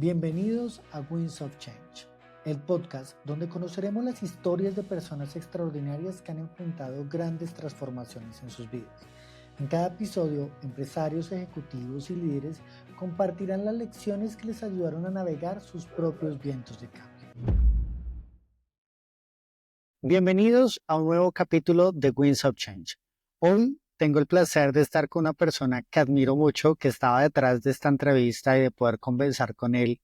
Bienvenidos a Winds of Change, el podcast donde conoceremos las historias de personas extraordinarias que han enfrentado grandes transformaciones en sus vidas. En cada episodio, empresarios, ejecutivos y líderes compartirán las lecciones que les ayudaron a navegar sus propios vientos de cambio. Bienvenidos a un nuevo capítulo de Winds of Change. Hoy tengo el placer de estar con una persona que admiro mucho, que estaba detrás de esta entrevista y de poder conversar con él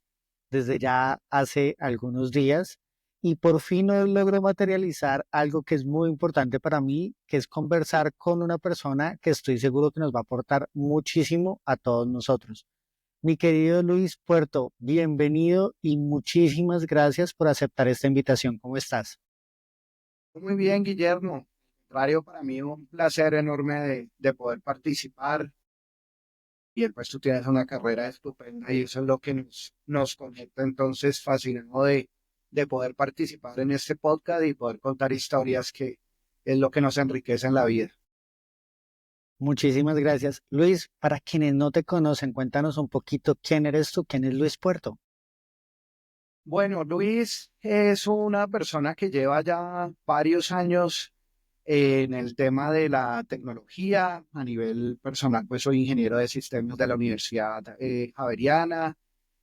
desde ya hace algunos días. Y por fin hoy logro materializar algo que es muy importante para mí, que es conversar con una persona que estoy seguro que nos va a aportar muchísimo a todos nosotros. Mi querido Luis Puerto, bienvenido y muchísimas gracias por aceptar esta invitación. ¿Cómo estás? Muy bien, Guillermo. Contrario, para mí un placer enorme de poder participar. Y pues tú tienes una carrera estupenda y eso es lo que nos conecta. Entonces, fascinado de poder participar en este podcast y poder contar historias que es lo que nos enriquece en la vida. Muchísimas gracias. Luis, para quienes no te conocen, cuéntanos un poquito quién eres tú, quién es Luis Puerto. Bueno, Luis es una persona que lleva ya varios años en el tema de la tecnología. A nivel personal, pues soy ingeniero de sistemas de la Universidad Javeriana.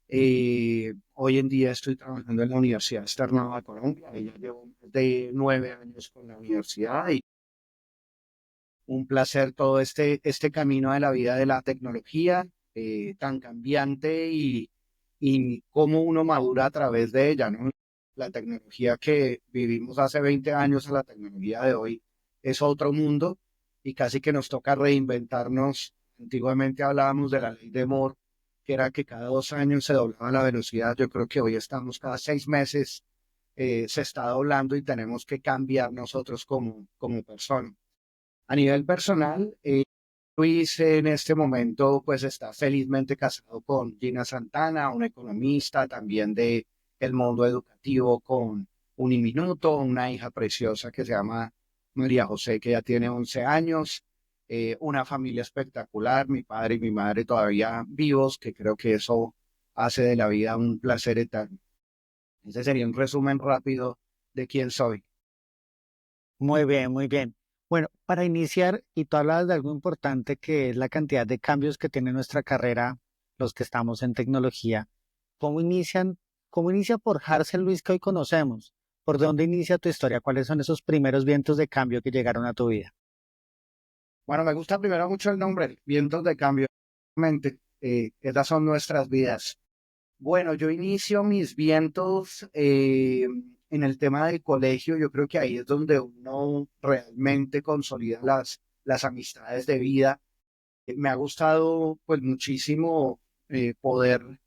Hoy en día estoy trabajando en la Universidad Externada de Colombia. Ya llevo más de 9 años con la universidad y un placer todo este camino de la vida de la tecnología tan cambiante y cómo uno madura a través de ella, ¿no? La tecnología que vivimos hace 20 años a la tecnología de hoy es otro mundo y casi que nos toca reinventarnos. Antiguamente hablábamos de la ley de Moore, que era que cada 2 años se doblaba la velocidad. Yo creo que hoy estamos cada 6 meses, se está doblando y tenemos que cambiar nosotros como personas. A nivel personal, Luis en este momento pues está felizmente casado con Gina Santana, una economista también de el mundo educativo con Uniminuto, una hija preciosa que se llama María José, que ya tiene 11 años, una familia espectacular, mi padre y mi madre todavía vivos, que creo que eso hace de la vida un placer eterno. Ese sería un resumen rápido de quién soy. Muy bien, muy bien. Bueno, para iniciar, y tú hablabas de algo importante que es la cantidad de cambios que tiene nuestra carrera, los que estamos en tecnología. ¿Cómo inician, cómo inicia por Harsel Luis que hoy conocemos? ¿Por dónde inicia tu historia? ¿Cuáles son esos primeros vientos de cambio que llegaron a tu vida? Bueno, me gusta primero mucho el nombre, Vientos de Cambio. Realmente, esas son nuestras vidas. Bueno, yo inicio mis vientos en el tema del colegio. Yo creo que ahí es donde uno realmente consolida las amistades de vida. Me ha gustado pues muchísimo poder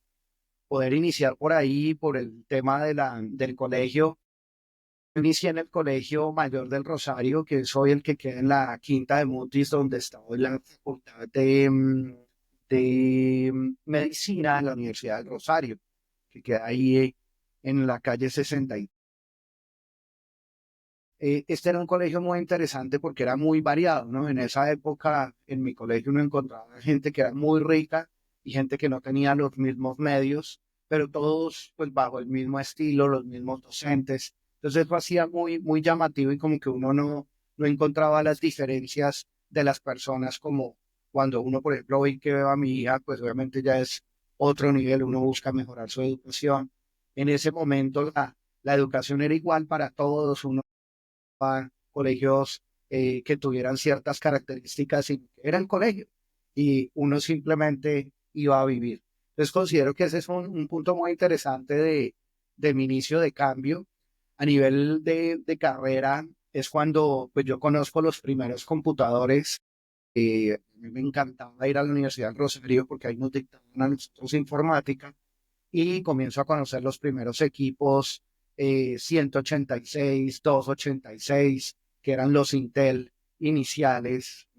iniciar por ahí, por el tema del colegio. Inicié en el Colegio Mayor del Rosario, que soy el que queda en la Quinta de Mutis, donde está hoy la Facultad de Medicina de la Universidad del Rosario, que queda ahí en la calle 60. Este era un colegio muy interesante porque era muy variado, ¿no? En esa época, en mi colegio uno encontraba gente que era muy rica y gente que no tenía los mismos medios, pero todos pues bajo el mismo estilo, los mismos docentes. Entonces eso hacía muy llamativo y como que uno no encontraba las diferencias de las personas como cuando uno, por ejemplo, hoy que veo a mi hija, pues obviamente ya es otro nivel, uno busca mejorar su educación. En ese momento la educación era igual para todos, uno a colegios que tuvieran ciertas características y eran colegio y uno simplemente iba a vivir. Entonces considero que ese es un punto muy interesante de mi inicio de cambio. A nivel de carrera es cuando pues, yo conozco los primeros computadores. A mí me encantaba ir a la Universidad del Rosario porque ahí nos dictaban a nosotros informática y comienzo a conocer los primeros equipos 186, 286, que eran los Intel iniciales.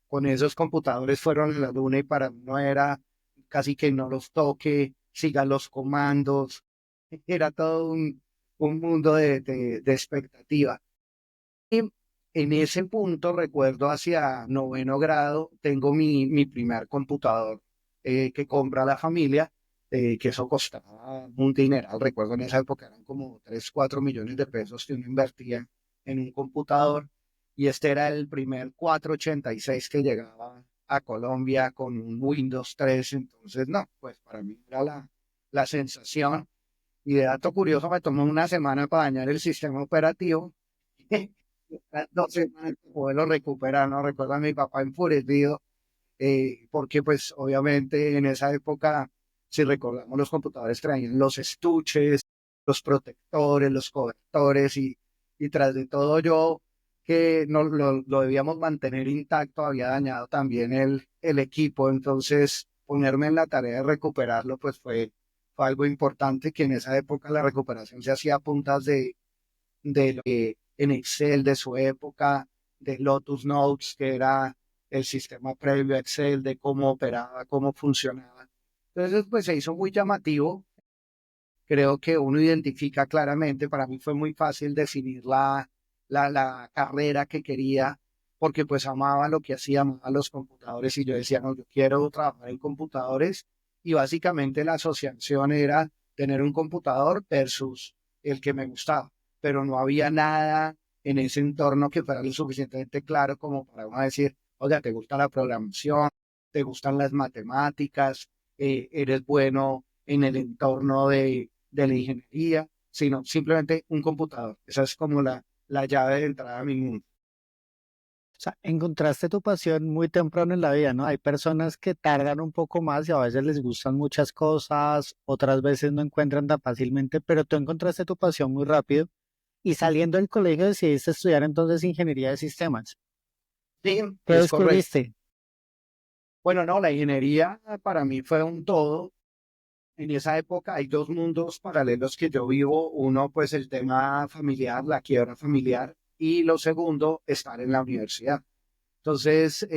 Con esos computadores fueron a la luna y para mí no era casi que no los toque, siga los comandos. Era todo un mundo de expectativa. Y en ese punto, recuerdo hacia noveno grado, tengo mi primer computador que compra la familia que eso costaba un dineral. Recuerdo en esa época eran como 3 4 millones de pesos que uno invertía en un computador y este era el primer 486 que llegaba a Colombia con un Windows 3. Entonces, no, pues para mí era la sensación. Y de dato curioso, me tomó una semana para dañar el sistema operativo. Las 2 semanas para poderlo recuperar, ¿no? Recuerdo a mi papá enfurecido, porque pues obviamente en esa época, si recordamos, los computadores traían los estuches, los protectores, los cobertores y tras de todo yo que no lo debíamos mantener intacto, había dañado también el equipo, entonces ponerme en la tarea de recuperarlo pues fue algo importante que en esa época la recuperación se hacía a puntas de lo que en Excel de su época, de Lotus Notes, que era el sistema previo a Excel, de cómo operaba, cómo funcionaba. Entonces, pues se hizo muy llamativo. Creo que uno identifica claramente, para mí fue muy fácil definir la carrera que quería, porque pues amaba lo que hacía, amaba los computadores y yo decía, no, yo quiero trabajar en computadores y básicamente la asociación era tener un computador versus el que me gustaba, pero no había nada en ese entorno que fuera lo suficientemente claro como para uno decir, oiga, ¿te gusta la programación? ¿Te gustan las matemáticas? ¿Eres bueno en el entorno de la ingeniería, sino simplemente un computador? Esa es como la llave de entrada a mi mundo. O sea, encontraste tu pasión muy temprano en la vida, ¿no? Hay personas que tardan un poco más y a veces les gustan muchas cosas, otras veces no encuentran tan fácilmente, pero tú encontraste tu pasión muy rápido y saliendo del colegio decidiste estudiar entonces ingeniería de sistemas. Sí, ¿Qué es correcto. descubriste? Bueno, no, la ingeniería para mí fue un todo. En esa época hay dos mundos paralelos que yo vivo. Uno, pues el tema familiar, la quiebra familiar, y lo segundo, estar en la universidad. Entonces,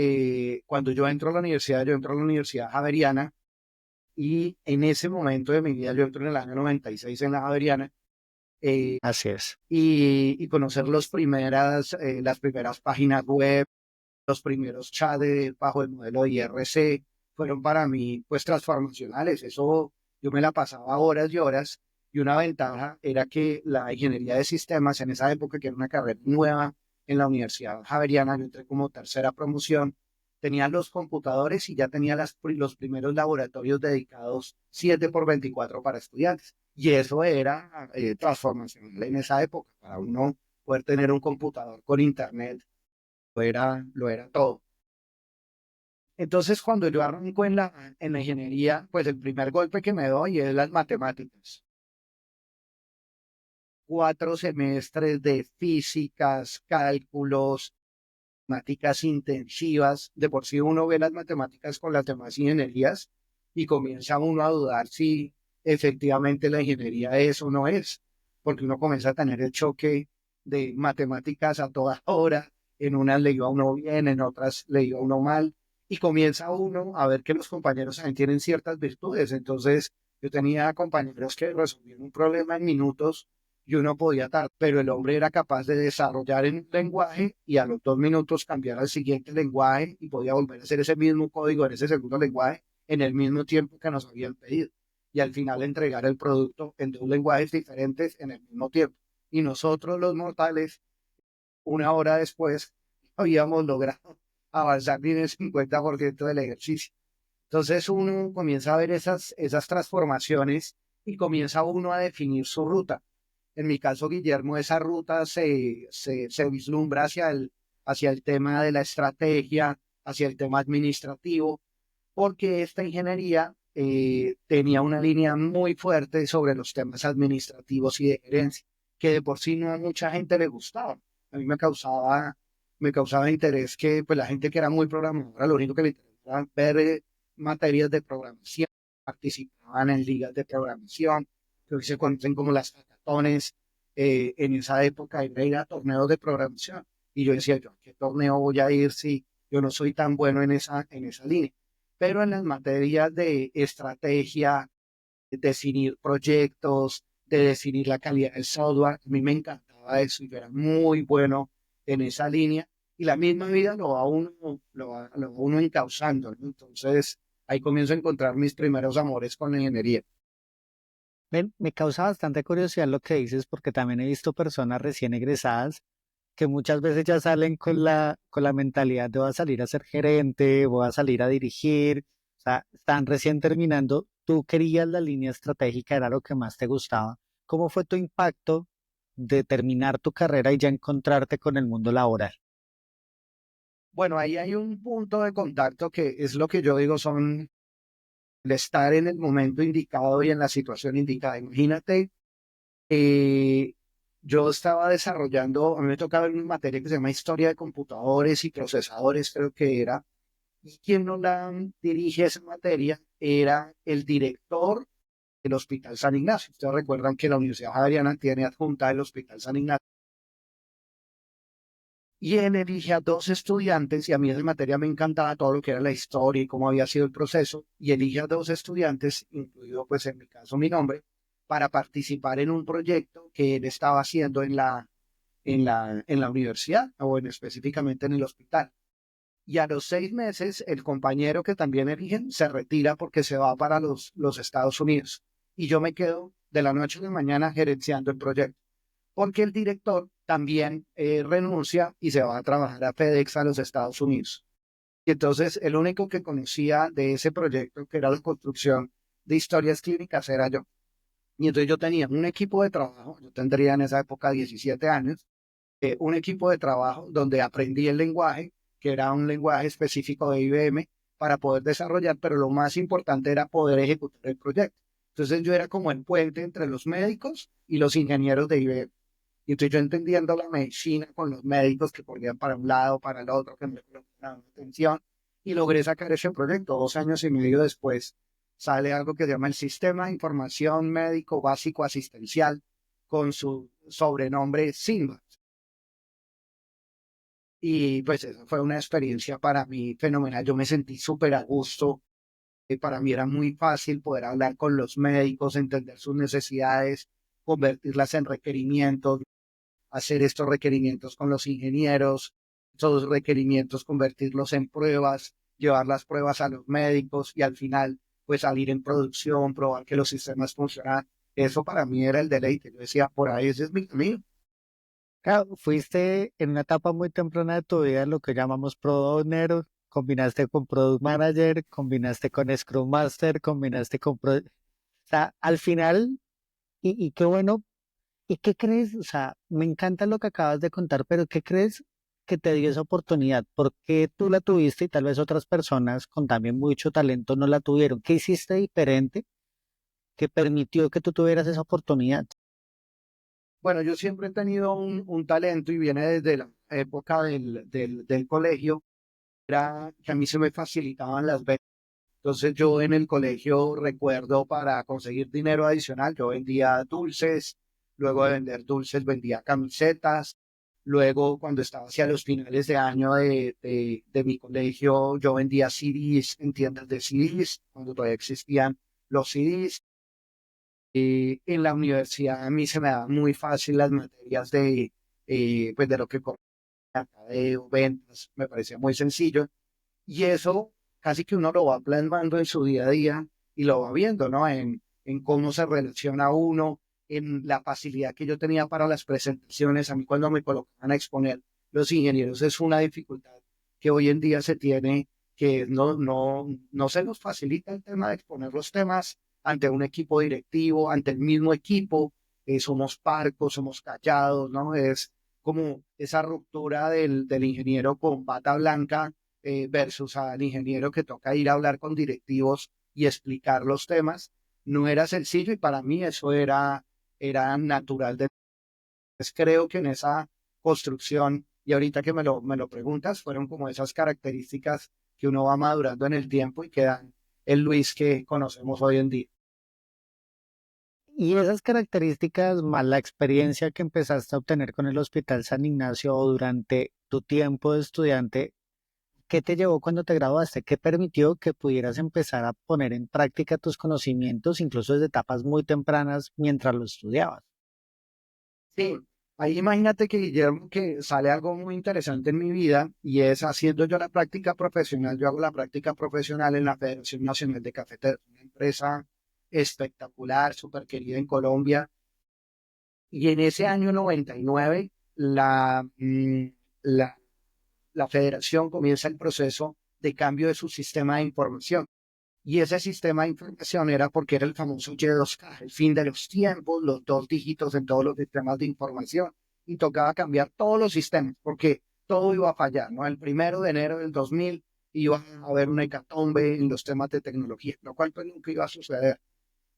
cuando yo entro a la universidad, yo entro a la Universidad Javeriana y en ese momento de mi vida, yo entro en el año 96 en la Javeriana. eh, Así es. y conocer las primeras páginas web, los primeros chats bajo el modelo de IRC, fueron para mí pues transformacionales. Eso yo me la pasaba horas y horas y una ventaja era que la ingeniería de sistemas en esa época, que era una carrera nueva en la Universidad Javeriana, yo entré como tercera promoción, tenía los computadores y ya tenía los primeros laboratorios dedicados 7 por 24 para estudiantes. Y eso era transformacional en esa época, para uno poder tener un computador con internet, lo era todo. Entonces, cuando yo arranco en la ingeniería, pues el primer golpe que me doy es las matemáticas. 4 semestres de físicas, cálculos, matemáticas intensivas. De por sí uno ve las matemáticas con las demás ingenierías y comienza uno a dudar si efectivamente la ingeniería es o no es, porque uno comienza a tener el choque de matemáticas a toda hora. En unas le iba a uno bien, en otras le iba a uno mal, y comienza uno a ver que los compañeros también tienen ciertas virtudes. Entonces, yo tenía compañeros que resolvían un problema en minutos y uno podía tardar, pero el hombre era capaz de desarrollar un lenguaje y a los 2 minutos cambiar al siguiente lenguaje y podía volver a hacer ese mismo código en ese segundo lenguaje en el mismo tiempo que nos habían pedido. Y al final entregar el producto en 2 lenguajes diferentes en el mismo tiempo. Y nosotros los mortales, una hora después, habíamos logrado avanzar bien el 50% del ejercicio. Entonces uno comienza a ver esas transformaciones y comienza uno a definir su ruta. En mi caso, Guillermo, esa ruta se vislumbra hacia el tema de la estrategia, hacia el tema administrativo, porque esta ingeniería tenía una línea muy fuerte sobre los temas administrativos y de gerencia, que de por sí no a mucha gente le gustaba. A mí me causaba interés que pues, la gente que era muy programadora, lo único que le interesaba era ver materias de programación, participaban en ligas de programación, que hoy se conocen como las hackatones. En esa época era ir a torneos de programación. Y yo decía, ¿yo a qué torneo voy a ir si yo no soy tan bueno en esa línea? Pero en las materias de estrategia, de definir proyectos, de definir la calidad del software, a mí me encantaba eso y yo era muy bueno en esa línea y la misma vida lo va uno encauzando, ¿no? Entonces ahí comienzo a encontrar mis primeros amores con la ingeniería. Ven, me causa bastante curiosidad lo que dices porque también he visto personas recién egresadas que muchas veces ya salen con la mentalidad de voy a salir a ser gerente, voy a salir a dirigir, o sea, están recién terminando. Tú querías la línea estratégica, era lo que más te gustaba. ¿Cómo fue tu impacto de terminar tu carrera y ya encontrarte con el mundo laboral? Bueno, ahí hay un punto de contacto que es lo que yo digo son el estar en el momento indicado y en la situación indicada. Imagínate, eh, yo estaba desarrollando, a mí me tocaba una materia que se llama Historia de Computadores y Procesadores, creo que era, y quien nos la dirige esa materia era el director del Hospital San Ignacio. Ustedes recuerdan que la Universidad Javeriana tiene adjunta el Hospital San Ignacio. Y él elige a dos estudiantes, y a mí esa materia me encantaba todo lo que era la historia y cómo había sido el proceso, y elige a dos estudiantes, incluido pues en mi caso mi nombre, para participar en un proyecto que él estaba haciendo en la universidad, o específicamente en el hospital. Y a los 6 meses, el compañero que también eligen se retira porque se va para los Estados Unidos. Y yo me quedo de la noche a la mañana gerenciando el proyecto porque el director también renuncia y se va a trabajar a FedEx a los Estados Unidos. Y entonces el único que conocía de ese proyecto, que era la construcción de historias clínicas, era yo. Y entonces yo tenía un equipo de trabajo, yo tendría en esa época 17 años, un equipo de trabajo donde aprendí el lenguaje, que era un lenguaje específico de IBM, para poder desarrollar, pero lo más importante era poder ejecutar el proyecto. Entonces yo era como el puente entre los médicos y los ingenieros de IBM. Y entonces yo entendiendo la medicina con los médicos que ponían para un lado, para el otro, que me prestaban atención, y logré sacar ese proyecto. 2 años y medio después sale algo que se llama el Sistema de Información Médico Básico Asistencial, con su sobrenombre SIMBA. Y pues eso fue una experiencia para mí fenomenal. Yo me sentí súper a gusto. Para mí era muy fácil poder hablar con los médicos, entender sus necesidades, convertirlas en requerimientos, hacer estos requerimientos con los ingenieros, esos requerimientos convertirlos en pruebas, llevar las pruebas a los médicos y al final pues salir en producción, probar que los sistemas funcionan. Eso para mí era el deleite. Yo decía, por ahí ese es mi camino. Claro, fuiste en una etapa muy temprana de tu vida lo que llamamos Product Owner, combinaste con Product Manager, combinaste con Scrum Master, combinaste con... O sea, al final, y qué bueno, ¿y qué crees? O sea, me encanta lo que acabas de contar, pero ¿qué crees que te dio esa oportunidad? ¿Por qué tú la tuviste y tal vez otras personas con también mucho talento no la tuvieron? ¿Qué hiciste diferente que permitió que tú tuvieras esa oportunidad? Bueno, yo siempre he tenido un talento y viene desde la época del colegio, era que a mí se me facilitaban las ventas. Entonces yo en el colegio recuerdo para conseguir dinero adicional, yo vendía dulces, luego de vender dulces vendía camisetas, luego cuando estaba hacia los finales de año de mi colegio yo vendía CDs en tiendas de CDs, cuando todavía existían los CDs. En la universidad a mí se me daban muy fácil las materias pues de lo que corría, mercadeo, ventas, me parecía muy sencillo. Y eso casi que uno lo va plasmando en su día a día y lo va viendo, ¿no? En cómo se relaciona uno, en la facilidad que yo tenía para las presentaciones. A mí cuando me colocaban a exponer los ingenieros es una dificultad que hoy en día se tiene, que no se nos facilita el tema de exponer los temas ante un equipo directivo, ante el mismo equipo. Somos parcos, somos callados, ¿no? Es como esa ruptura del ingeniero con bata blanca versus al ingeniero que toca ir a hablar con directivos y explicar los temas, no era sencillo y para mí eso era natural. Entonces creo que en esa construcción, y ahorita que me lo preguntas, fueron como esas características que uno va madurando en el tiempo y que dan el Luis que conocemos hoy en día. Y esas características, más la experiencia que empezaste a obtener con el Hospital San Ignacio o durante tu tiempo de estudiante, ¿qué te llevó cuando te graduaste? ¿Qué permitió que pudieras empezar a poner en práctica tus conocimientos, incluso desde etapas muy tempranas mientras lo estudiabas? Sí, Ahí imagínate que Guillermo, que sale algo muy interesante en mi vida y es haciendo yo la práctica profesional. Yo hago la práctica profesional en la Federación Nacional de Cafeteros, una empresa espectacular, súper querida en Colombia. Y en ese año 99, la, la federación comienza el proceso de cambio de su sistema de información. Y ese sistema de información era porque era el famoso Y2K, el fin de los tiempos, los dos dígitos en todos los sistemas de información. Y tocaba cambiar todos los sistemas porque todo iba a fallar, ¿no? El 1 de enero del 2000 iba a haber una hecatombe en los temas de tecnología, lo cual pues nunca iba a suceder.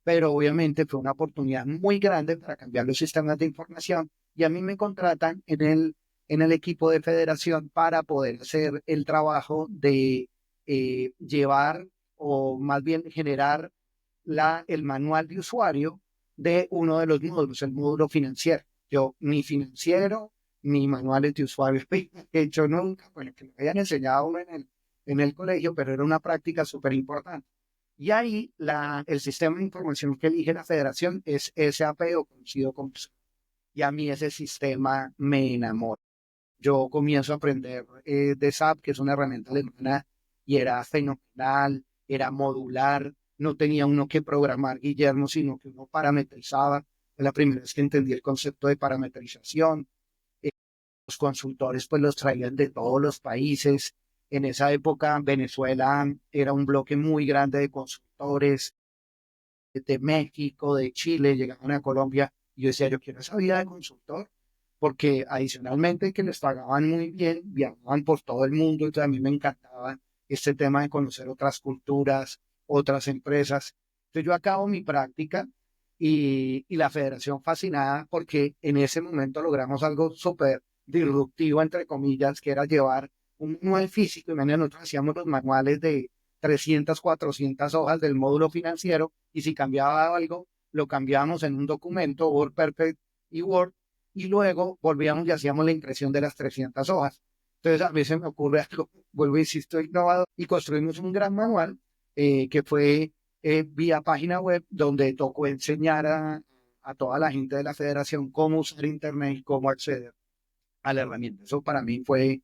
Pero obviamente fue una oportunidad muy grande para cambiar los sistemas de información y a mí me contratan en el equipo de federación para poder hacer el trabajo de llevar o más bien generar el manual de usuario de uno de los módulos, el módulo financiero. Yo ni financiero ni manuales de usuario he hecho nunca, bueno, que me habían enseñado uno en el colegio, pero era una práctica súper importante. Y ahí el sistema de información que elige la federación es SAP o conocido como SAP. Y a mí ese sistema me enamora. Yo comienzo a aprender de SAP, que es una herramienta alemana, y era fenomenal, era modular, no tenía uno que programar, Guillermo, sino que uno parametrizaba. Fue la primera vez que entendí el concepto de parametrización. Los consultores pues los traían de todos los países. En esa época Venezuela era un bloque muy grande de consultores de México, de Chile, llegaban a Colombia. Y yo decía, yo quiero esa vida de consultor, porque adicionalmente que les pagaban muy bien, viajaban por todo el mundo, entonces a mí me encantaba este tema de conocer otras culturas, otras empresas. Entonces yo acabo mi práctica y la federación fascinada porque en ese momento logramos algo súper disruptivo, entre comillas, que era llevar un manual físico, y mañana nosotros hacíamos los manuales de 300, 400 hojas del módulo financiero y si cambiaba algo, lo cambiábamos en un documento, Word Perfect y Word, y luego volvíamos y hacíamos la impresión de las 300 hojas. Entonces a veces me ocurre algo, vuelvo, insisto, innovador, y construimos un gran manual que fue vía página web, donde tocó enseñar a toda la gente de la federación cómo usar Internet y cómo acceder a la herramienta. Eso para mí fue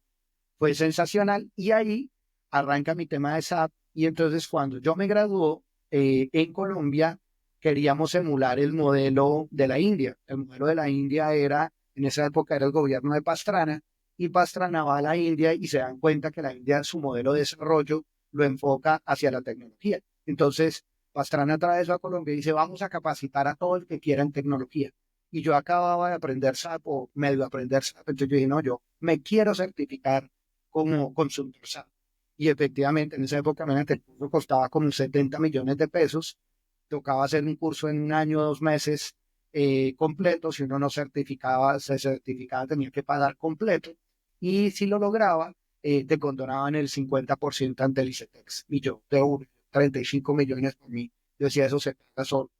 sensacional y ahí arranca mi tema de SAP y entonces cuando yo me graduó en Colombia queríamos emular el modelo de la India. El modelo de la India era, en esa época era el gobierno de Pastrana y Pastrana va a la India y se dan cuenta que la India su modelo de desarrollo lo enfoca hacia la tecnología. Entonces Pastrana trae eso a Colombia y dice vamos a capacitar a todo el que quiera en tecnología. Y yo acababa de aprender SAP o medio aprender SAP, entonces yo dije, no, yo me quiero certificar como consultor SAP. Y efectivamente, en esa época, el curso costaba como 70 millones de pesos. Tocaba hacer un curso en un año, 2 meses completo. Si uno no certificaba, se certificaba, tenía que pagar completo. Y si lo lograba, te condonaban el 50% ante el ICETEX. Y yo, de 35 millones por mí. Yo decía, eso se paga solo.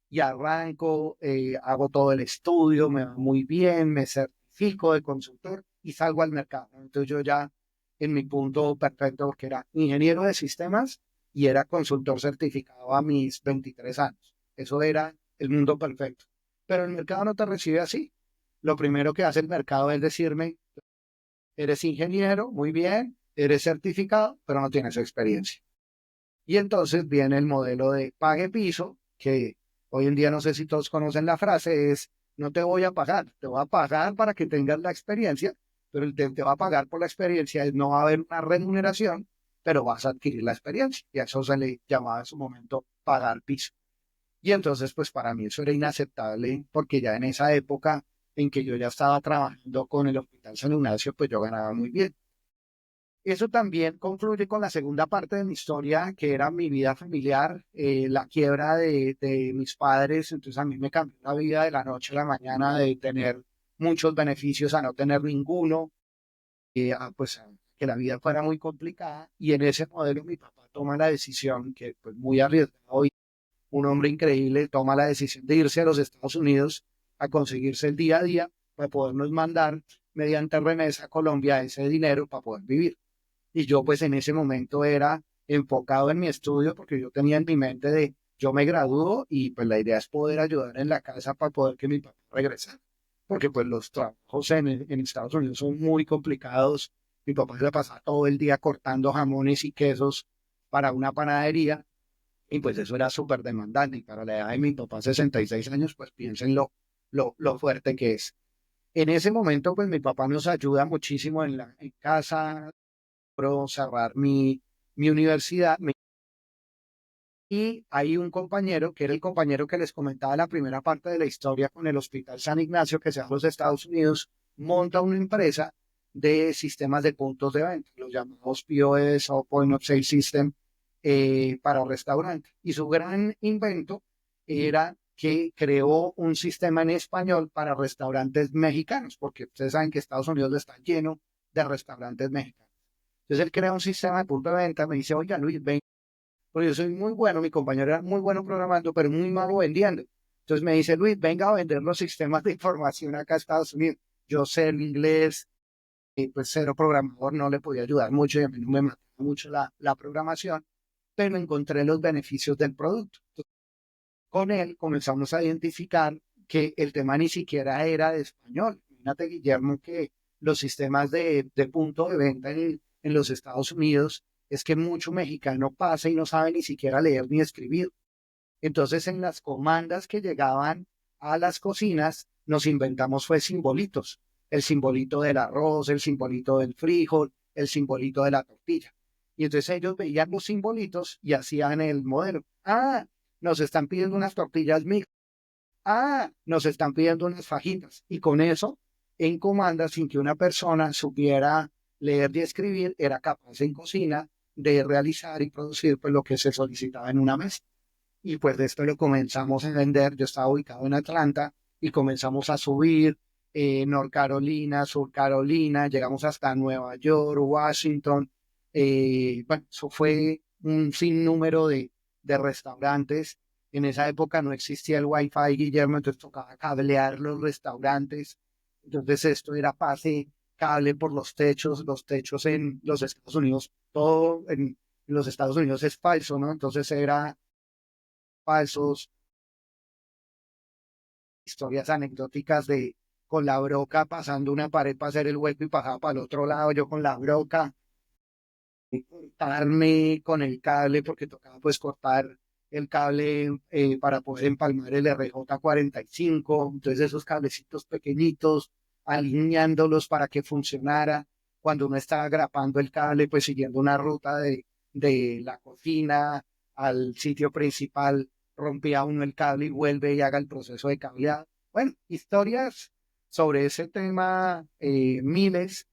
Y arranco, hago todo el estudio, me va muy bien, me certifico de consultor y salgo al mercado. Entonces yo ya en mi punto perfecto, porque era ingeniero de sistemas y era consultor certificado a mis 23 años. Eso era el mundo perfecto. Pero el mercado no te recibe así. Lo primero que hace el mercado es decirme, eres ingeniero, muy bien, eres certificado, pero no tienes experiencia. Y entonces viene el modelo de pague piso, que hoy en día no sé si todos conocen la frase, es no te voy a pagar, te voy a pagar para que tengas la experiencia, pero el te va a pagar por la experiencia, no va a haber una remuneración, pero vas a adquirir la experiencia. Y a eso se le llamaba en su momento pagar piso. Y entonces, pues para mí eso era inaceptable, porque ya en esa época en que yo ya estaba trabajando con el Hospital San Ignacio, pues yo ganaba muy bien. Eso también concluye con la segunda parte de mi historia, que era mi vida familiar, la quiebra de mis padres. Entonces a mí me cambió la vida de la noche a la mañana, de tener muchos beneficios a no tener ninguno, pues a que la vida fuera muy complicada. Y en ese modelo mi papá toma la decisión, que pues muy arriesgado, y un hombre increíble, toma la decisión de irse a los Estados Unidos a conseguirse el día a día para podernos mandar mediante remesa a Colombia ese dinero para poder vivir. Y yo pues en ese momento era enfocado en mi estudio porque yo tenía en mi mente de yo me gradúo y pues la idea es poder ayudar en la casa para poder que mi papá regrese. porque pues los trabajos en Estados Unidos son muy complicados. Mi papá se la pasaba todo el día cortando jamones y quesos para una panadería y pues eso era súper demandante. Y para la edad de mi papá, 66 años, pues piensen lo fuerte que es. En ese momento, pues mi papá nos ayuda muchísimo en casa, logró cerrar mi universidad. Y hay un compañero, que era el compañero que les comentaba la primera parte de la historia con el Hospital San Ignacio, que se llama los Estados Unidos, monta una empresa de sistemas de puntos de venta, los llamados POS o Point of Sale System, para restaurantes. Y su gran invento era que creó un sistema en español para restaurantes mexicanos, porque ustedes saben que Estados Unidos está lleno de restaurantes mexicanos. Entonces él crea un sistema de punto de venta, me dice, oiga Luis, ven, porque yo soy muy bueno, mi compañero era muy bueno programando, pero muy malo vendiendo. Entonces me dice, Luis, venga a vender los sistemas de información acá a Estados Unidos. Yo sé el inglés, pues cero programador, no le podía ayudar mucho y a mí no me mataba mucho la programación, pero encontré los beneficios del producto. Entonces, con él comenzamos a identificar que el tema ni siquiera era de español. Imagínate, Guillermo, que los sistemas de punto de venta en los Estados Unidos es que mucho mexicano pasa y no sabe ni siquiera leer ni escribir. Entonces, en las comandas que llegaban a las cocinas, nos inventamos fue simbolitos. El simbolito del arroz, el simbolito del frijol, el simbolito de la tortilla. Y entonces ellos veían los simbolitos y hacían el modelo. Ah, nos están pidiendo unas tortillas mixtas. Ah, nos están pidiendo unas fajitas. Y con eso, en comanda, sin que una persona supiera leer y escribir, era capaz en cocina de realizar y producir pues, lo que se solicitaba en una mesa. Y pues de esto lo comenzamos a vender. Yo estaba ubicado en Atlanta y comenzamos a subir North Carolina, Sur Carolina, llegamos hasta Nueva York, Washington. Bueno, eso fue un sinnúmero de restaurantes. En esa época no existía el Wi-Fi, Guillermo, entonces tocaba cablear los restaurantes. Entonces esto era pase cable por los techos en los Estados Unidos, todo en los Estados Unidos es falso, ¿no? Entonces era falsos, historias anecdóticas de con la broca pasando una pared para hacer el hueco y pasaba para el otro lado, yo con la broca, y cortarme con el cable porque tocaba pues cortar el cable para poder empalmar el RJ45, entonces esos cablecitos pequeñitos, alineándolos para que funcionara. Cuando uno estaba grapando el cable, pues siguiendo una ruta de la cocina al sitio principal, rompía uno el cable y vuelve y haga el proceso de cableado. Bueno, historias sobre ese tema, miles,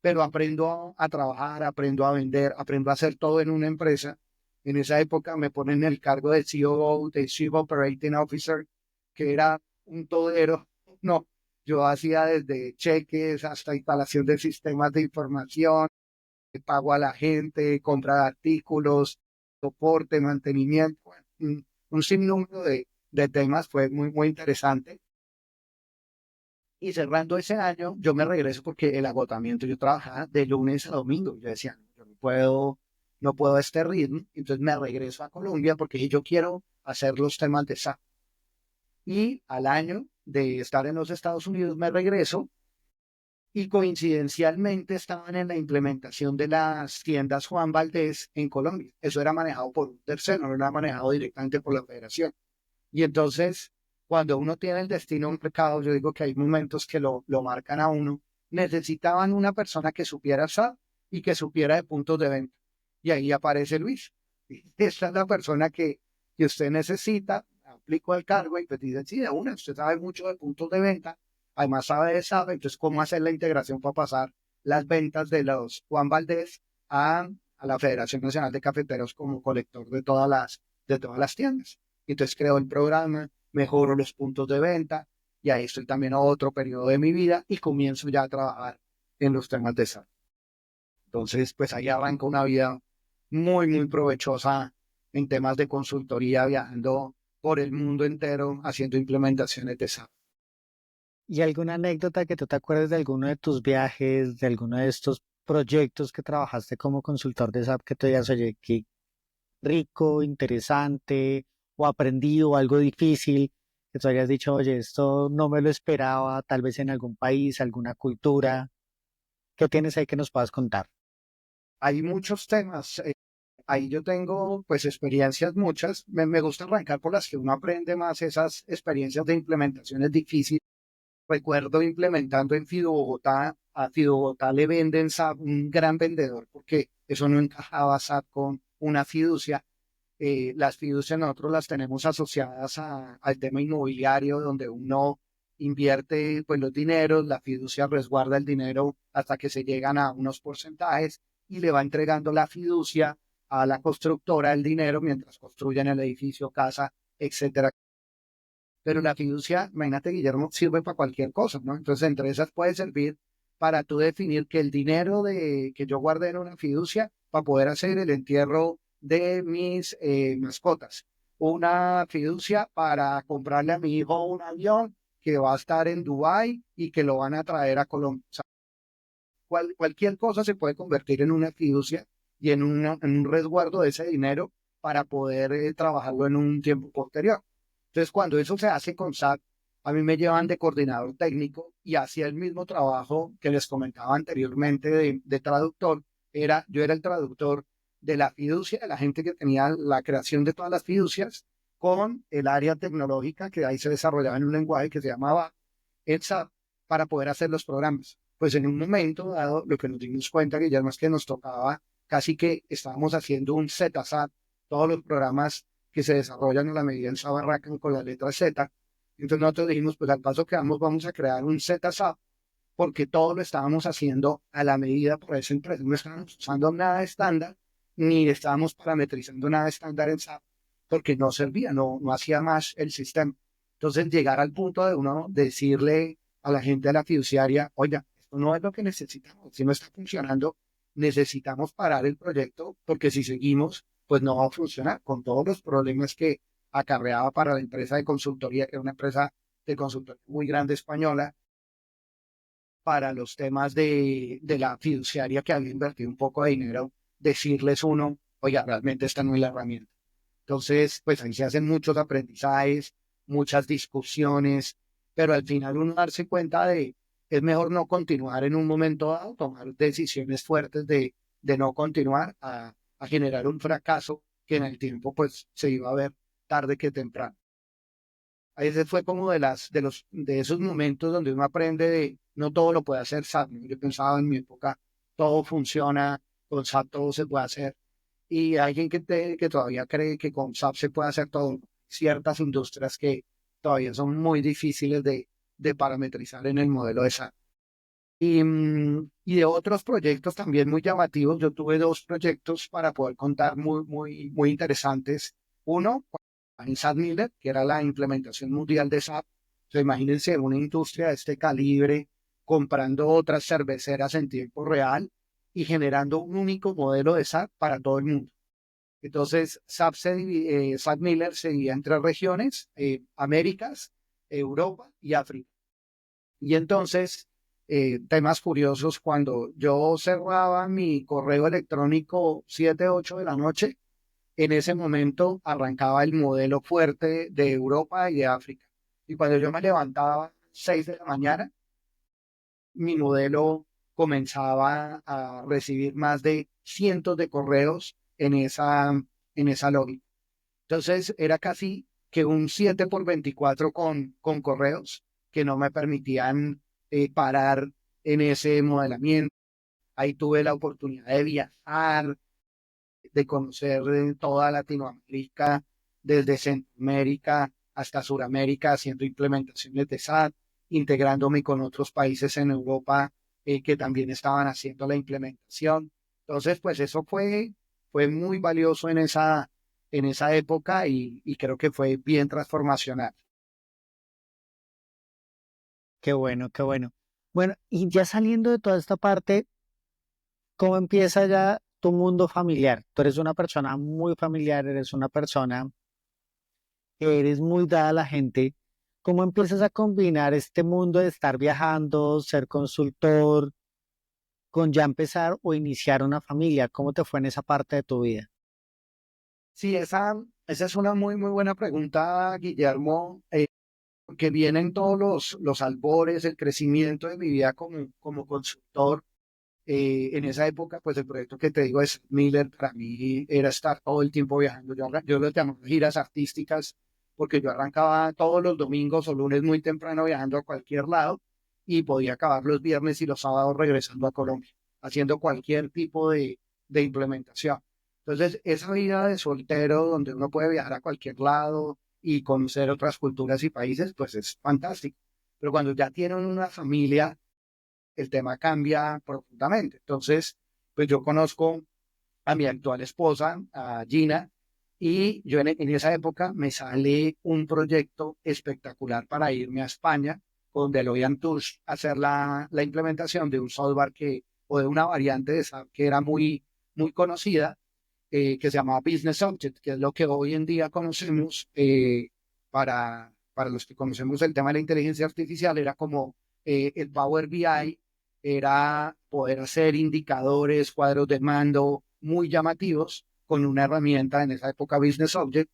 pero aprendo a trabajar, aprendo a vender, aprendo a hacer todo en una empresa. En esa época me ponen el cargo de COO, de Chief Operating Officer, que era un todero. No, yo hacía desde cheques hasta instalación de sistemas de información, pago a la gente, compra de artículos, soporte, mantenimiento, bueno, un sinnúmero de temas. Fue muy, muy interesante. Y cerrando ese año, yo me regreso porque el agotamiento, yo trabajaba de lunes a domingo. Yo decía, yo no puedo a este ritmo. Entonces me regreso a Colombia porque yo quiero hacer los temas de SAP. Y al año de estar en los Estados Unidos me regreso y coincidencialmente estaban en la implementación de las tiendas Juan Valdés en Colombia. Eso era manejado por un tercero, no era manejado directamente por la federación. Y entonces, cuando uno tiene el destino de un mercado, yo digo que hay momentos que lo marcan a uno, necesitaban una persona que supiera SAP y que supiera de puntos de venta. Y ahí aparece Luis. Esta es la persona que usted necesita, aplico el cargo y pues dice, sí, de una, usted sabe mucho de puntos de venta, además sabe de SAP, entonces cómo hacer la integración para pasar las ventas de los Juan Valdés a la Federación Nacional de Cafeteros como colector de todas las tiendas. Entonces creo el programa, mejoro los puntos de venta y ahí estoy también a otro periodo de mi vida y comienzo ya a trabajar en los temas de SAP. Entonces, pues ahí arranca una vida muy, muy provechosa en temas de consultoría, viajando por el mundo entero haciendo implementaciones de SAP. ¿Y alguna anécdota que tú te acuerdes de alguno de tus viajes, de alguno de estos proyectos que trabajaste como consultor de SAP que te digas, oye, qué rico, interesante, o aprendido, algo difícil, que tú hayas dicho, oye, esto no me lo esperaba, tal vez en algún país, alguna cultura? ¿Qué tienes ahí que nos puedas contar? Hay muchos temas. Ahí yo tengo pues experiencias muchas. Me gusta arrancar por las que uno aprende más esas experiencias de implementaciones difíciles. Recuerdo implementando en Fido Bogotá, a Fido Bogotá le venden SAP, un gran vendedor, porque eso no encajaba SAP con una fiducia. Las fiducias nosotros las tenemos asociadas al tema inmobiliario, donde uno invierte pues los dineros, la fiducia resguarda el dinero hasta que se llegan a unos porcentajes y le va entregando la fiducia a la constructora el dinero mientras construyen el edificio, casa, etcétera. Pero la fiducia, imagínate, Guillermo, sirve para cualquier cosa, ¿no? Entonces, entre esas puede servir para tú definir que el dinero que yo guardé en una fiducia para poder hacer el entierro de mis mascotas. Una fiducia para comprarle a mi hijo un avión que va a estar en Dubái y que lo van a traer a Colombia. O sea, cualquier cosa se puede convertir en una fiducia y en un resguardo de ese dinero para poder trabajarlo en un tiempo posterior. Entonces, cuando eso se hace con SAP, a mí me llevan de coordinador técnico y hacía el mismo trabajo que les comentaba anteriormente de traductor. Yo era el traductor de la fiducia, de la gente que tenía la creación de todas las fiducias, con el área tecnológica que ahí se desarrollaba en un lenguaje que se llamaba SAP para poder hacer los programas. Pues en un momento dado, lo que nos dimos cuenta, Guillermo, es que nos tocaba casi que estábamos haciendo un ZSAP, todos los programas que se desarrollan a la medida en Java arrancan con la letra Z. Entonces nosotros dijimos, pues al paso que vamos a crear un ZSAP, porque todo lo estábamos haciendo a la medida por esa empresa. No estábamos usando nada estándar, ni estábamos parametrizando nada estándar en SAP, porque no servía, no hacía más el sistema. Entonces llegar al punto de uno decirle a la gente de la fiduciaria, oiga, esto no es lo que necesitamos, si no está funcionando, necesitamos parar el proyecto, porque si seguimos, pues no va a funcionar, con todos los problemas que acarreaba para la empresa de consultoría, que era una empresa de consultoría muy grande española, para los temas de la fiduciaria que había invertido un poco de dinero, decirles uno, oiga, realmente esta no es la herramienta. Entonces, pues ahí se hacen muchos aprendizajes, muchas discusiones, pero al final uno darse cuenta de, es mejor no continuar en un momento dado, tomar decisiones fuertes de no continuar a generar un fracaso que en el tiempo pues se iba a ver tarde que temprano. Ese fue como de esos momentos donde uno aprende de no todo lo puede hacer SAP, ¿no? Yo pensaba en mi época, todo funciona, con SAP todo se puede hacer. Y hay alguien que todavía cree que con SAP se puede hacer todo. Ciertas industrias que todavía son muy difíciles de parametrizar en el modelo de SAP. Y de otros proyectos también muy llamativos, yo tuve dos proyectos para poder contar muy, muy interesantes. Uno, en SAP Miller, que era la implementación mundial de SAP. O sea, imagínense una industria de este calibre comprando otras cerveceras en tiempo real y generando un único modelo de SAP para todo el mundo. Entonces, SAP Miller se divide en tres regiones, Américas, Europa y África. Y entonces, temas curiosos, cuando yo cerraba mi correo electrónico 7 8 de la noche, en ese momento arrancaba el modelo fuerte de Europa y de África. Y cuando yo me levantaba 6 de la mañana, mi modelo comenzaba a recibir más de cientos de correos en esa lógica. Entonces era casi que un 7 por 24 con correos que no me permitían parar en ese modelamiento. Ahí tuve la oportunidad de viajar, de conocer toda Latinoamérica, desde Centroamérica hasta Suramérica, haciendo implementaciones de SAP, integrándome con otros países en Europa que también estaban haciendo la implementación. Entonces, pues eso fue muy valioso en esa época y creo que fue bien transformacional. Qué bueno, qué bueno. Bueno, y ya saliendo de toda esta parte, ¿cómo empieza ya tu mundo familiar? Tú eres una persona muy familiar, eres una persona que eres muy dada a la gente. ¿Cómo empiezas a combinar este mundo de estar viajando, ser consultor, con ya empezar o iniciar una familia? ¿Cómo te fue en esa parte de tu vida? Sí, esa es una muy buena pregunta, Guillermo. porque vienen todos los albores, el crecimiento de mi vida como consultor. En esa época, pues el proyecto que te digo es Miller, para mí era estar todo el tiempo viajando. Yo lo llamo giras artísticas, porque yo arrancaba todos los domingos o lunes muy temprano viajando a cualquier lado y podía acabar los viernes y los sábados regresando a Colombia, haciendo cualquier tipo de implementación. Entonces, esa vida de soltero, donde uno puede viajar a cualquier lado y conocer otras culturas y países, pues es fantástico. Pero cuando ya tienen una familia, el tema cambia profundamente. Entonces, pues yo conozco a mi actual esposa, a Gina, y yo en esa época me sale un proyecto espectacular para irme a España con Deloitte Touch a hacer la implementación de un software o de una variante de SAP que era muy conocida, que se llamaba Business Object, que es lo que hoy en día conocemos para los que conocemos el tema de la inteligencia artificial, era como el Power BI, era poder hacer indicadores, cuadros de mando muy llamativos con una herramienta en esa época Business Object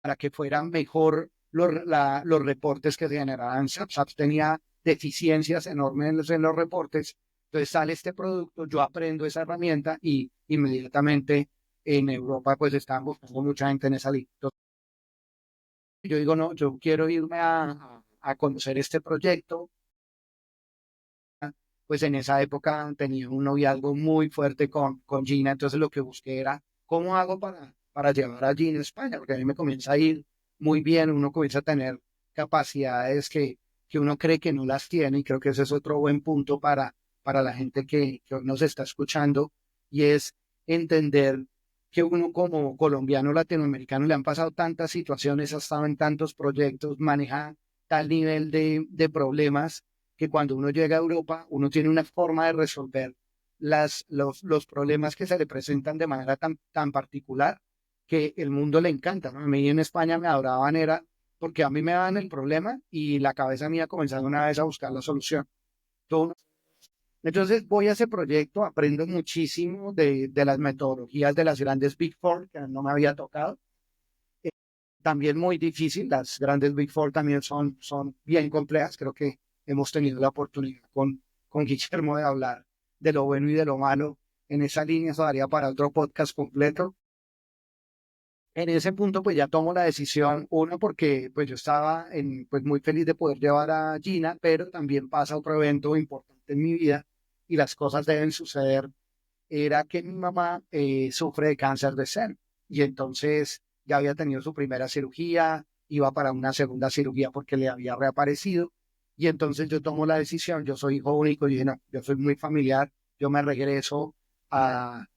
para que fueran mejor los reportes que se generaban. SAP tenía deficiencias enormes en los reportes. Entonces sale este producto, yo aprendo esa herramienta y inmediatamente en Europa pues estaban buscando mucha gente en esa línea. Entonces, yo digo, no, yo quiero irme a conocer este proyecto. Pues en esa época tenía un noviazgo muy fuerte con Gina, entonces lo que busqué era, ¿cómo hago para llevar a Gina a España? Porque a mí me comienza a ir muy bien, uno comienza a tener capacidades que uno cree que no las tiene, y creo que ese es otro buen punto para la gente que hoy nos está escuchando, y es entender que uno como colombiano latinoamericano le han pasado tantas situaciones, ha estado en tantos proyectos, maneja tal nivel de problemas que cuando uno llega a Europa, uno tiene una forma de resolver los problemas que se le presentan de manera tan particular que el mundo le encanta, ¿no? A mí en España me adoraban era porque a mí me daban el problema y la cabeza mía comenzaba una vez a buscar la solución. Entonces voy a ese proyecto, aprendo muchísimo de las metodologías de las grandes Big Four, que no me había tocado. También muy difícil, las grandes Big Four también son bien complejas. Creo que hemos tenido la oportunidad con Guillermo de hablar de lo bueno y de lo malo en esa línea. Eso daría para otro podcast completo. En ese punto, pues ya tomo la decisión, uno, porque pues yo estaba pues muy feliz de poder llevar a Gina, pero también pasa otro evento importante en mi vida y las cosas deben suceder. Era que mi mamá sufre de cáncer de seno y entonces ya había tenido su primera cirugía, iba para una segunda cirugía porque le había reaparecido y entonces yo tomo la decisión, yo soy hijo único y dije, no, yo soy muy familiar, yo me regreso a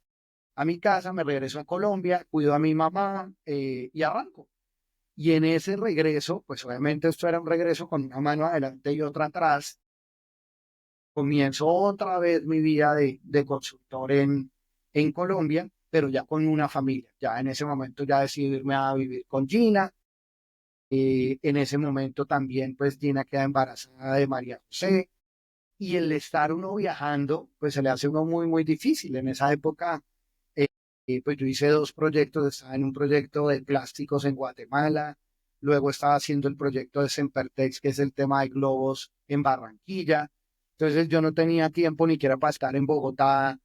mi casa, me regreso a Colombia, cuido a mi mamá y arranco. Y en ese regreso, pues obviamente esto era un regreso con una mano adelante y otra atrás. Comienzo otra vez mi vida de consultor en Colombia, pero ya con una familia. Ya en ese momento ya decidí irme a vivir con Gina. En ese momento también pues Gina queda embarazada de María José. Y el estar uno viajando, pues se le hace uno muy difícil. En esa época pues yo hice dos proyectos, estaba en un proyecto de plásticos en Guatemala, luego estaba haciendo el proyecto de Sempertex, que es el tema de globos en Barranquilla. Entonces yo no tenía tiempo ni siquiera para estar en Bogotá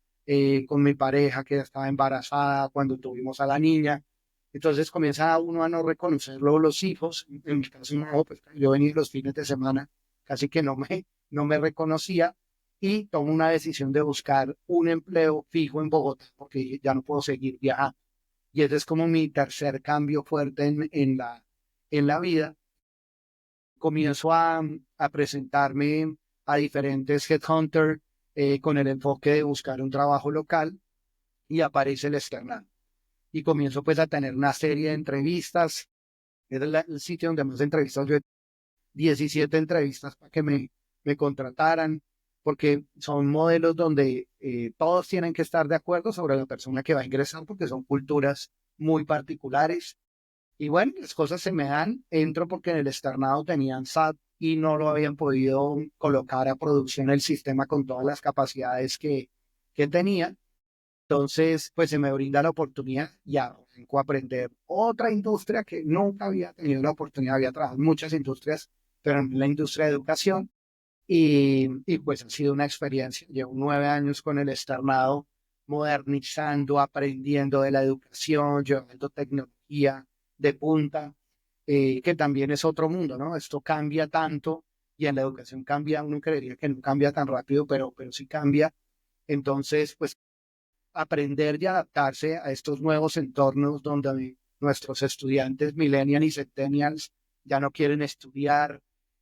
con mi pareja que estaba embarazada cuando tuvimos a la niña. Entonces comienza uno a no reconocerlo los hijos. En mi caso, no, pues yo venía los fines de semana, casi que no me reconocía y tomo una decisión de buscar un empleo fijo en Bogotá, porque ya no puedo seguir viajando. Y ese es como mi tercer cambio fuerte en la vida. Comienzo a presentarme a diferentes headhunters con el enfoque de buscar un trabajo local y aparece el external. Y comienzo pues a tener una serie de entrevistas. Es el sitio donde más entrevistas yo 17 entrevistas para que me contrataran, porque son modelos donde todos tienen que estar de acuerdo sobre la persona que va a ingresar, porque son culturas muy particulares. Y bueno, las cosas se me dan, entro porque en el externado tenían SAP y no lo habían podido colocar a producción el sistema con todas las capacidades que tenía. Entonces, pues se me brinda la oportunidad y arrancó a aprender otra industria que nunca había tenido la oportunidad, había trabajado en muchas industrias, pero en la industria de educación. Y pues ha sido una experiencia. Llevo 9 años con el externado, modernizando, aprendiendo de la educación, llevando tecnología de punta, que también es otro mundo, ¿no? Esto cambia tanto y en la educación cambia, uno creería que no cambia tan rápido, pero sí cambia. Entonces, pues aprender y adaptarse a estos nuevos entornos donde nuestros estudiantes millennials y centennials ya no quieren estudiar,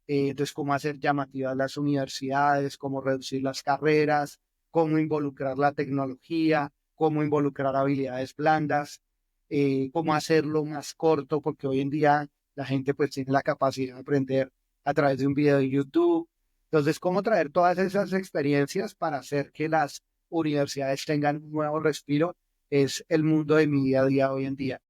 entonces cómo hacer llamativas las universidades, cómo reducir las carreras, cómo involucrar la tecnología, cómo involucrar habilidades blandas, cómo hacerlo más corto, porque hoy en día la gente pues tiene la capacidad de aprender a través de un video de YouTube. Entonces, cómo traer todas esas experiencias para hacer que las universidades tengan un nuevo respiro, es el mundo de mi día a día hoy en día.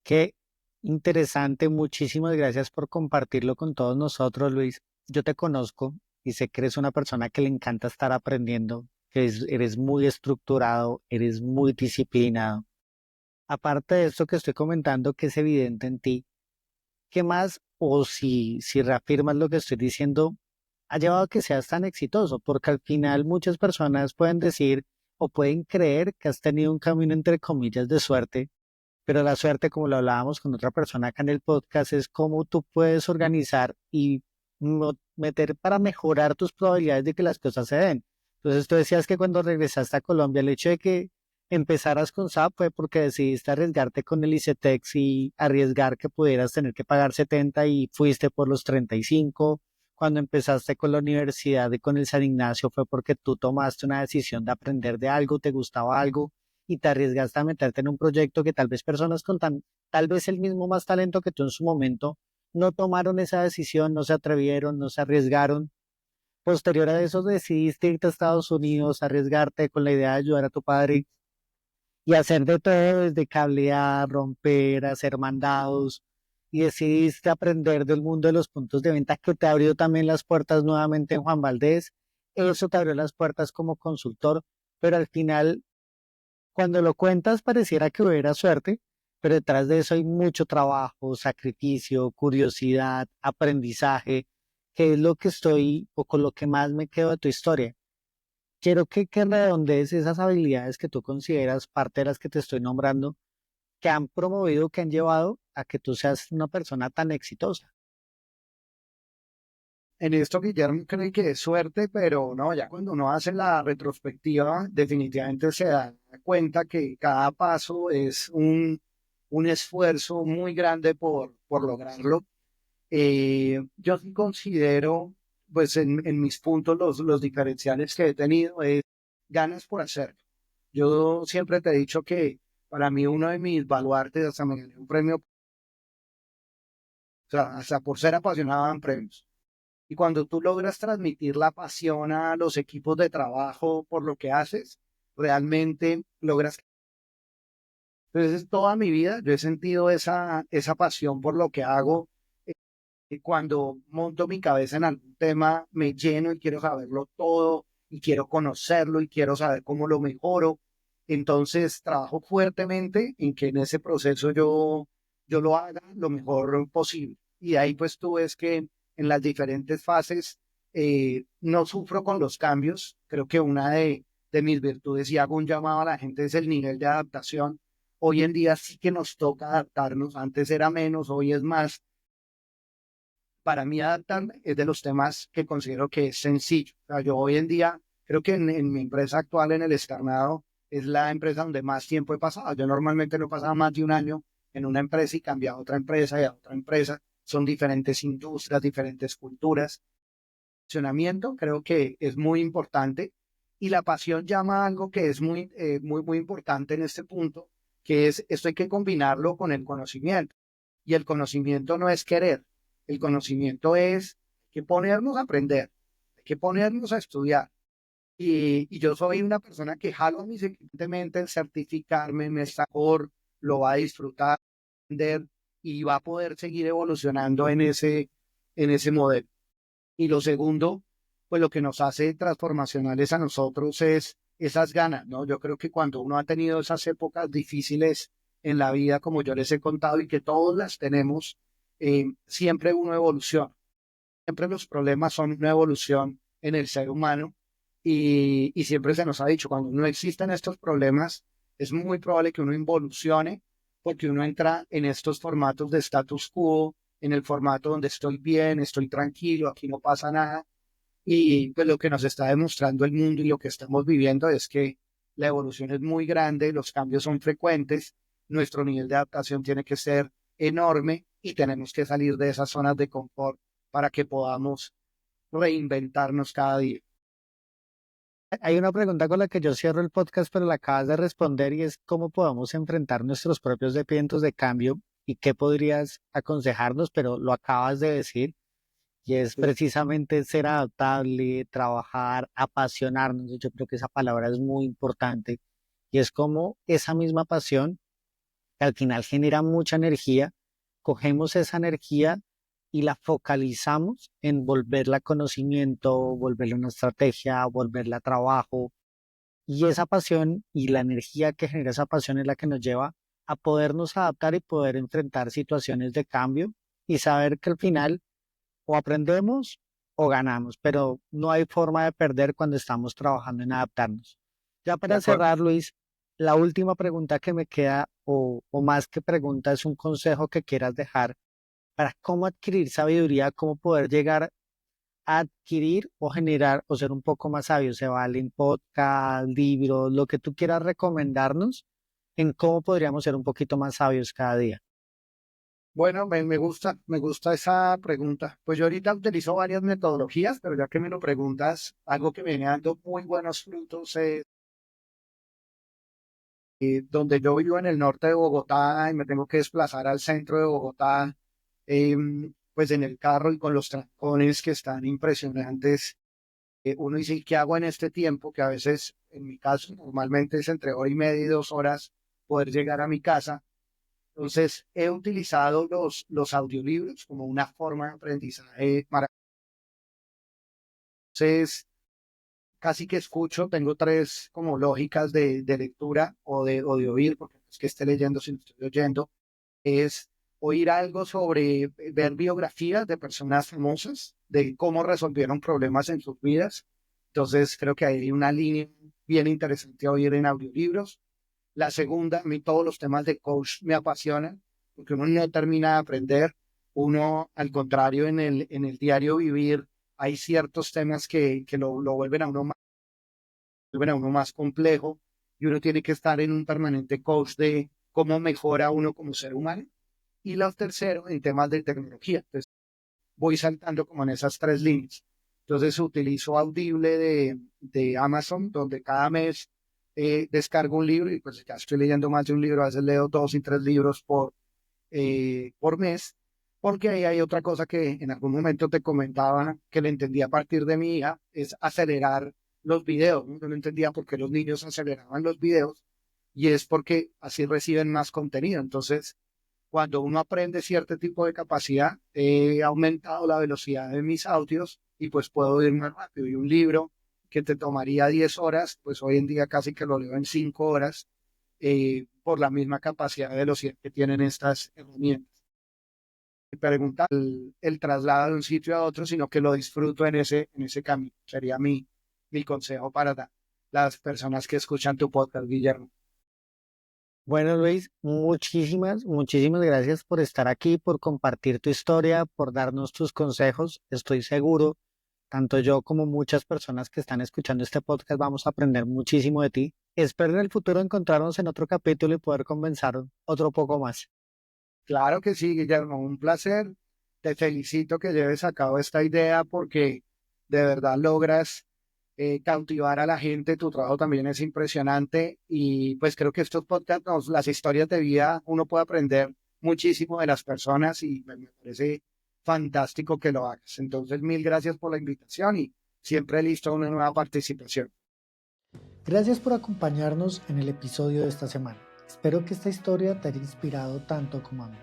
Qué interesante, muchísimas gracias por compartirlo con todos nosotros, Luis. Yo te conozco y sé que eres una persona que le encanta estar aprendiendo, eres muy estructurado, eres muy disciplinado. Aparte de esto que estoy comentando, que es evidente en ti, ¿qué más o si reafirmas lo que estoy diciendo, ha llevado a que seas tan exitoso? Porque al final muchas personas pueden decir o pueden creer que has tenido un camino entre comillas de suerte, pero la suerte, como lo hablábamos con otra persona acá en el podcast, es cómo tú puedes organizar y meter para mejorar tus probabilidades de que las cosas se den. Entonces tú decías que cuando regresaste a Colombia, el hecho de que empezaras con SAP fue porque decidiste arriesgarte con el ICETEX y arriesgar que pudieras tener que pagar 70 y fuiste por los 35. Cuando empezaste con la universidad y con el San Ignacio fue porque tú tomaste una decisión de aprender de algo, te gustaba algo y te arriesgaste a meterte en un proyecto que tal vez personas con tal vez el mismo más talento que tú en su momento no tomaron esa decisión, no se atrevieron, no se arriesgaron. Posterior a eso decidiste irte a Estados Unidos, arriesgarte con la idea de ayudar a tu padre y hacer de todo desde cablear, romper, hacer mandados y decidiste aprender del mundo de los puntos de venta que te abrió también las puertas nuevamente en Juan Valdez. Eso te abrió las puertas como consultor, pero al final cuando lo cuentas pareciera que hubiera suerte, pero detrás de eso hay mucho trabajo, sacrificio, curiosidad, aprendizaje, que es lo que estoy o con lo que más me quedo de tu historia. Quiero que redondees esas habilidades que tú consideras parte de las que te estoy nombrando, que han promovido, que han llevado a que tú seas una persona tan exitosa. En esto Guillermo cree que es suerte, pero no, ya cuando uno hace la retrospectiva, definitivamente se da cuenta que cada paso es un esfuerzo muy grande por lograrlo. Yo sí considero, pues en mis puntos, los diferenciales que he tenido es ganas por hacerlo. Yo siempre te he dicho que para mí uno de mis baluartes, hasta me gané un premio, o sea, hasta por ser apasionado en premios. Y cuando tú logras transmitir la pasión a los equipos de trabajo por lo que haces, realmente logras. Entonces, toda mi vida yo he sentido esa pasión por lo que hago. Cuando monto mi cabeza en algún tema, me lleno y quiero saberlo todo y quiero conocerlo y quiero saber cómo lo mejoro. Entonces, trabajo fuertemente en que en ese proceso yo lo haga lo mejor posible. Y ahí pues tú ves que en las diferentes fases no sufro con los cambios. Creo que una de mis virtudes y hago un llamado a la gente es el nivel de adaptación. Hoy en día sí que nos toca adaptarnos. Antes era menos, hoy es más. Para mí adaptarme es de los temas que considero que es sencillo. O sea, yo hoy en día creo que en mi empresa actual, en el externado, es la empresa donde más tiempo he pasado. Yo normalmente no he pasado más de un año en una empresa y cambiado a otra empresa y a otra empresa. Son diferentes industrias, diferentes culturas. Funcionamiento creo que es muy importante y la pasión llama a algo que es muy importante en este punto, que es esto hay que combinarlo con el conocimiento. Y el conocimiento no es querer, el conocimiento es que ponernos a aprender, hay que ponernos a estudiar. Y yo soy una persona que jalo mis evidentemente en certificarme, me mejor, lo va a disfrutar, aprender y va a poder seguir evolucionando en ese modelo. Y lo segundo, pues lo que nos hace transformacionales a nosotros es esas ganas, ¿no? Yo creo que cuando uno ha tenido esas épocas difíciles en la vida, como yo les he contado y que todos las tenemos, siempre uno evoluciona. Siempre los problemas son una evolución en el ser humano y siempre se nos ha dicho, cuando no existen estos problemas, es muy probable que uno involucione porque uno entra en estos formatos de status quo, en el formato donde estoy bien, estoy tranquilo, aquí no pasa nada. Y pues lo que nos está demostrando el mundo y lo que estamos viviendo es que la evolución es muy grande, los cambios son frecuentes, nuestro nivel de adaptación tiene que ser enorme y tenemos que salir de esas zonas de confort para que podamos reinventarnos cada día. Hay una pregunta con la que yo cierro el podcast, pero la acabas de responder y es cómo podemos enfrentar nuestros propios vientos de cambio y qué podrías aconsejarnos, pero lo acabas de decir y es precisamente ser adaptable, trabajar, apasionarnos. Yo creo que esa palabra es muy importante y es como esa misma pasión que al final genera mucha energía, cogemos esa energía y la focalizamos en volverla conocimiento, volverla una estrategia, volverla trabajo. Y esa pasión y la energía que genera esa pasión es la que nos lleva a podernos adaptar y poder enfrentar situaciones de cambio y saber que al final o aprendemos o ganamos, pero no hay forma de perder cuando estamos trabajando en adaptarnos. Ya De para acuerdo. cerrar, Luis, la última pregunta que me queda, o más que pregunta, es un consejo que quieras dejar para cómo adquirir sabiduría, cómo poder llegar a adquirir o generar o ser un poco más sabio. Se valen podcast, libros, lo que tú quieras recomendarnos en cómo podríamos ser un poquito más sabios cada día. Bueno, me gusta esa pregunta. Pues yo ahorita utilizo varias metodologías, pero ya que me lo preguntas, algo que me viene dando muy buenos frutos es donde yo vivo en el norte de Bogotá y me tengo que desplazar al centro de Bogotá, pues en el carro y con los trancones que están impresionantes. Uno dice, ¿qué hago en este tiempo? Que a veces, en mi caso, normalmente es entre hora y media y 2 horas poder llegar a mi casa. Entonces, he utilizado los audiolibros como una forma de aprendizaje maravillosa. Entonces, casi que escucho, tengo tres como lógicas de lectura o de oír, porque no es que esté leyendo, si no estoy oyendo, es oír algo sobre, ver biografías de personas famosas, de cómo resolvieron problemas en sus vidas. Entonces, creo que hay una línea bien interesante a oír en audiolibros. La segunda, a mí todos los temas de coach me apasionan, porque uno no termina de aprender. Uno, al contrario, en el diario vivir, hay ciertos temas que lo vuelven a uno más complejo y uno tiene que estar en un permanente coach de cómo mejora uno como ser humano. Y lo tercero, en temas de tecnología. Entonces, voy saltando como en esas tres líneas. Entonces, utilizo Audible de Amazon, donde cada mes descargo un libro y pues ya estoy leyendo más de un libro, a veces leo 2 y 3 libros por mes, porque ahí hay otra cosa que en algún momento te comentaba que le entendí a partir de mi hija, es acelerar los videos, ¿no? Yo no entendía por qué los niños aceleraban los videos y es porque así reciben más contenido. Entonces, cuando uno aprende cierto tipo de capacidad, he aumentado la velocidad de mis audios y pues puedo ir más rápido. Y un libro que te tomaría 10 horas, pues hoy en día casi que lo leo en 5 horas por la misma capacidad de velocidad que tienen estas herramientas. Me pregunta el traslado de un sitio a otro, sino que lo disfruto en ese camino. Sería mi consejo para las personas que escuchan tu podcast, Guillermo. Bueno, Luis, muchísimas gracias por estar aquí, por compartir tu historia, por darnos tus consejos. Estoy seguro, tanto yo como muchas personas que están escuchando este podcast vamos a aprender muchísimo de ti. Espero en el futuro encontrarnos en otro capítulo y poder conversar otro poco más. Claro que sí, Guillermo, un placer. Te felicito que lleves a cabo esta idea porque de verdad logras cautivar a la gente. Tu trabajo también es impresionante y pues creo que estos podcasts, las historias de vida, uno puede aprender muchísimo de las personas y me parece fantástico que lo hagas. Entonces, mil gracias por la invitación y siempre listo a una nueva participación. Gracias por acompañarnos en el episodio de esta semana. Espero que esta historia te haya inspirado tanto como a mí.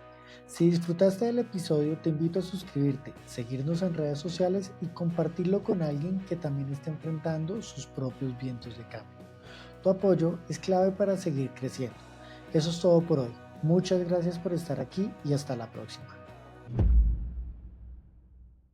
Si disfrutaste del episodio, te invito a suscribirte, seguirnos en redes sociales y compartirlo con alguien que también esté enfrentando sus propios vientos de cambio. Tu apoyo es clave para seguir creciendo. Eso es todo por hoy. Muchas gracias por estar aquí y hasta la próxima.